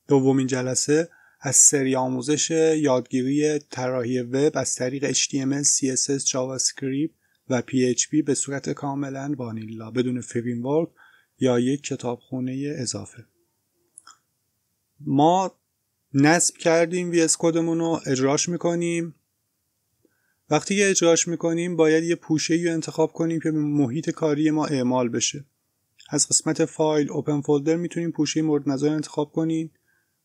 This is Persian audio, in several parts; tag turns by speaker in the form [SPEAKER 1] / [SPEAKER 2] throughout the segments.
[SPEAKER 1] دومین جلسه از سری آموزش یادگیری طراحی وب از طریق HTML، CSS، JavaScript و PHP به صورت کاملا وانیلا بدون فریمورک یا یک کتابخونه اضافه. ما نصب کردیم VS کدمون رو اجراش میکنیم. وقتی که اجراش میکنیم باید یه پوشه‌ای رو انتخاب کنیم که به محیط کاری ما اعمال بشه. از قسمت فایل اوپن فولدر میتونیم پوشه مورد نظر انتخاب کنیم.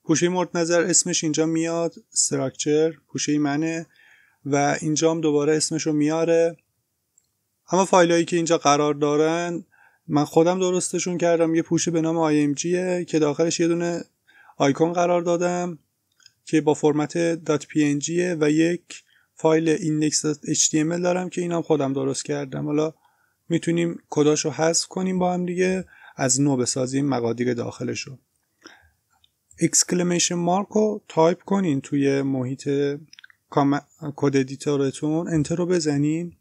[SPEAKER 1] پوشه مورد نظر اسمش اینجا میاد استراکچر، پوشه منه و اینجا هم دوباره اسمشو میاره. اما فایلایی که اینجا قرار دارن من خودم درستشون کردم. یه پوشه به نام imgه که داخلش یه دونه آیکون قرار دادم که با فرمت .png و یک فایل index.html دارم که اینم خودم درست کردم. حالا میتونیم کداشو حذف کنیم با هم دیگه، از نو بسازیم مقادیر داخلشو. اکسکلمیشن مارک رو تایپ کنین توی محیط کد ادیتورتون، انتر رو بزنین.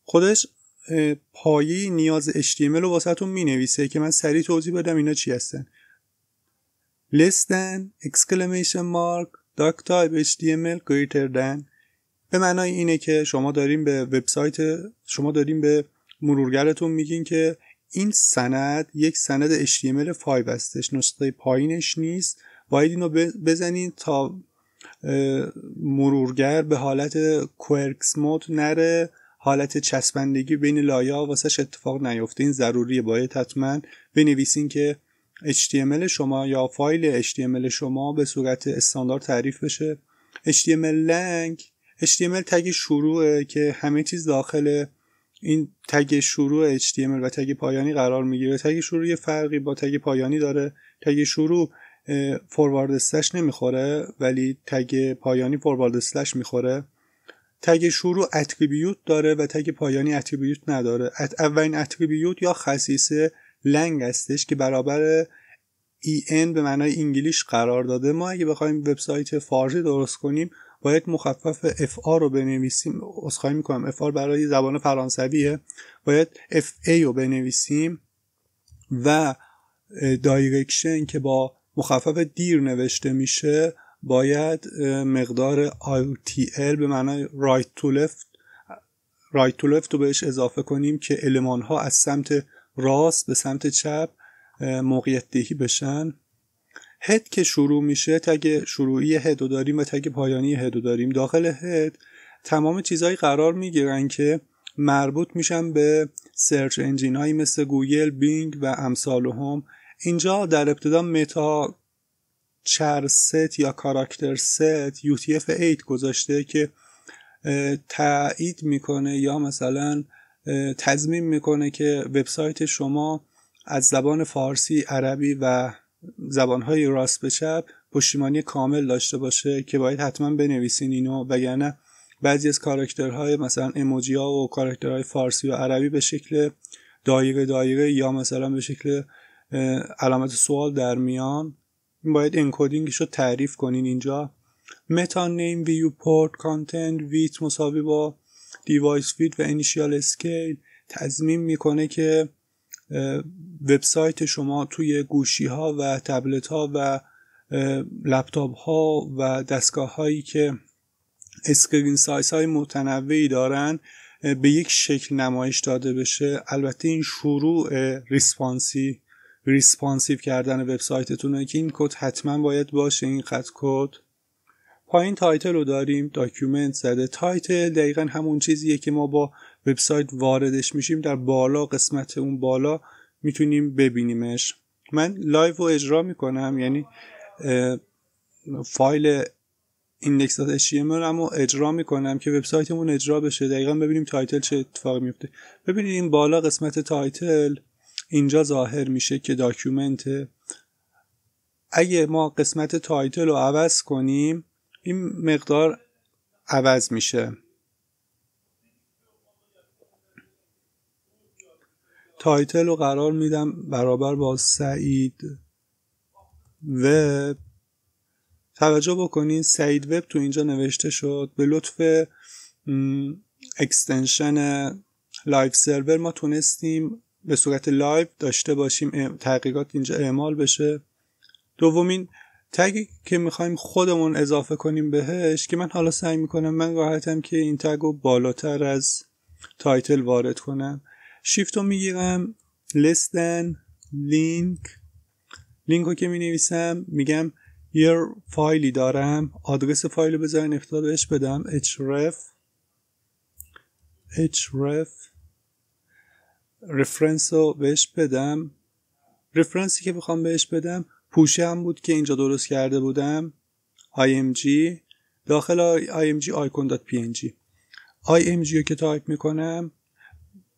[SPEAKER 1] خودش پایه نیاز HTML رو واسهتون مینویسه که من سریع توضیح بدم اینا چی هستن. less than exclamation mark doc type HTML greater than به معنای اینه که شما داریم به وبسایت، شما داریم به مرورگرتون میگین که این سند یک سند HTML5 هستش، نسخه پایینش نیست، باید اینو بزنین تا مرورگر به حالت کوئرکس مود نره، حالت چسبندگی بین لایه‌ها واسش اتفاق نیفته. این ضروریه، باید حتما بنویسین که HTML شما یا فایل HTML شما به صورت استاندارد تعریف بشه. HTML lang، HTML تگ شروعه که همه چیز داخل این تگ شروع HTML و تگ پایانی قرار میگیره. تگ شروع یه فرقی با تگ پایانی داره. تگ شروع فوروارد اسلش نمیخوره ولی تگ پایانی فوروارد اسلش میخوره. تگ شروع اتریبیوت داره و تگ پایانی اتریبیوت نداره. اولین اتریبیوت یا خصیصه لنگ هستش که برابر en به معنای انگلیش قرار داده. ما اگه بخوایم وبسایت فارسی درست کنیم باید مخفف FA رو بنویسیم. عذرخواهی میکنم، FA برای زبان فرانسویه، باید FA رو بنویسیم و دایرکشن که با مخفف دیر نوشته میشه باید مقدار RTL به معنای right to left رو بهش اضافه کنیم که المان ها از سمت راست به سمت چپ موقعیت دهی بشن. هد که شروع میشه، تگ شروعی هد رو داریم و تگ پایانی هد رو داریم. داخل هد تمام چیزهایی قرار میگیرن که مربوط میشن به سرچ انجین هایی مثل گوگل، بینگ و امثالهم. اینجا در ابتدا متا چر ست یا کاراکتر ست UTF-8 گذاشته که تایید میکنه یا مثلا تضمین میکنه که وبسایت شما از زبان فارسی، عربی و زبانهای راست به چپ پشتیبانی کامل داشته باشه که باید حتما بنویسین اینو، وگرنه بعضی از کاراکترهای مثلا ایموجی ها و کاراکترهای فارسی و عربی به شکل دایره یا مثلا به شکل علامت سوال در میان. باید انکودینگش رو تعریف کنین. اینجا متا نیم ویو پورت کانتنت ویت مساوی با دیوایس فید و اینیشیال اسکیل تضمین میکنه که وبسایت شما توی گوشی ها و تبلت ها و لپتاپ ها و دستگاه هایی که اسکرین سایز های متنوعی دارن به یک شکل نمایش داده بشه. البته این شروع ریسپانسیو کردن وبسایتتونه که این کد حتما باید باشه. این خط کد پایین تایتل رو داریم، داکیومنت زده. تایتل دقیقا همون چیزیه که ما با وبسایت واردش میشیم در بالا، قسمت اون بالا میتونیم ببینیمش. من لایو رو اجرا میکنم، یعنی فایل index.html رو اجرا میکنم که وبسایتمون اجرا بشه. دقیقا ببینیم تایتل چه اتفاقی میفته. ببینید این بالا قسمت تایتل اینجا ظاهر میشه که داکیومنته. اگه ما قسمت تایتل رو عوض کنیم این مقدار عوض میشه. تایتل رو قرار میدم برابر با سعید وب. توجه بکنین سعید وب تو اینجا نوشته شد. به لطف اکستنشن لایو سرور ما تونستیم به صورت لایو داشته باشیم، تحقیقات اینجا اعمال بشه. دومین تگی که میخوایم خودمون اضافه کنیم بهش که من حالا سعی میکنم من راحتم که این تگ رو بالاتر از تایتل وارد کنم. شیفت رو میگیرم less than لینک رو که مینویسم میگم یه فایلی دارم، آدرس فایل رو بذارین اختار بهش بدم href رفرنس رو بهش بدم. رفرنسی که بخوام بهش بدم پوشه هم بود که اینجا درست کرده بودم img، داخل img icon.png. img رو که تایپ میکنم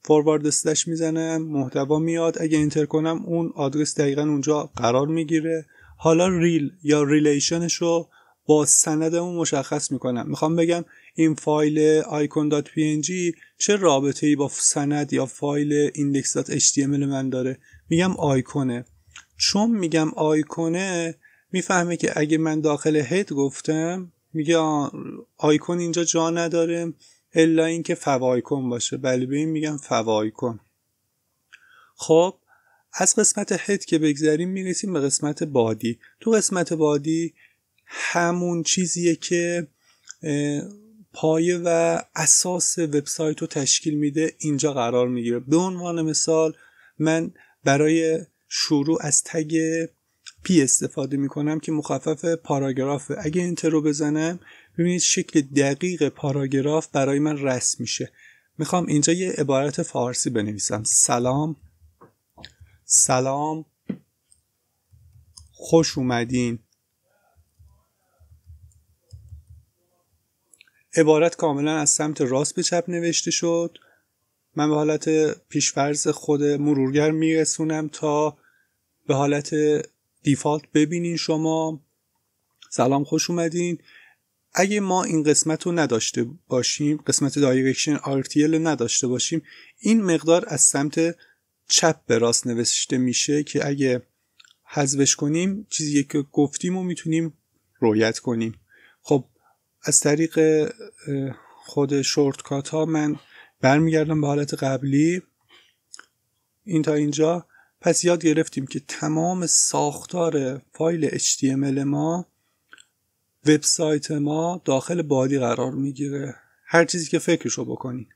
[SPEAKER 1] فوروارد اسلش میزنم، محتوا میاد، اگه انتر کنم اون آدرس دقیقا اونجا قرار میگیره. حالا ریل یا ریلیشنش رو با سندمون مشخص میکنم. میخوام بگم این فایل icon.png چه رابطه‌ای با سند یا فایل index.html من داره. میگم آیکونه. چون میگم آیکونه میفهمه که اگه من داخل هد گفتم میگه آیکون اینجا جا نداره الا این که فوایکون باشه، بله به این میگم فوایکون. خب از قسمت هد که بگذاریم میرسیم به قسمت بادی. تو قسمت بادی همون چیزیه که پایه و اساس وبسایت رو تشکیل میده اینجا قرار میگیره. به عنوان مثال من برای شروع از تگ پی استفاده میکنم که مخفف پاراگرافه. اگه انتر رو بزنم ببینید شکل دقیق پاراگراف برای من رسم میشه. میخوام اینجا یه عبارت فارسی بنویسم. سلام خوش اومدین. عبارت کاملا از سمت راست به چپ نوشته شد. من به حالت پیشفرض خود مرورگر میرسونم تا به حالت دیفالت ببینین شما سلام خوش اومدین. اگه ما این قسمت رو نداشته باشیم، قسمت دایرکشن RTL رو نداشته باشیم، این مقدار از سمت چپ به راست نوشته میشه که اگه حذفش کنیم چیزی که گفتیم رو میتونیم رعایت کنیم. خب از طریق خود شورتکات ها من برمیگردم به حالت قبلی. این تا اینجا پس یاد گرفتیم که تمام ساختار فایل HTML ما، وبسایت ما داخل بادی قرار میگیره. هر چیزی که فکرشو بکنین،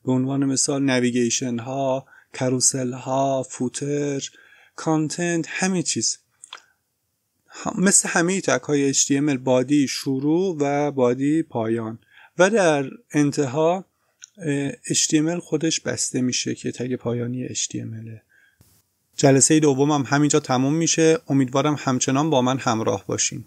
[SPEAKER 1] به عنوان مثال نویگیشن ها، کاروسل ها، فوتر، کانتنت، همه چیز مثل همه تگ های HTML بادی شروع و بادی پایان و در انتها HTML خودش بسته میشه که تگ پایانی HTML. جلسه دومم همینجا تموم میشه. امیدوارم همچنان با من همراه باشین.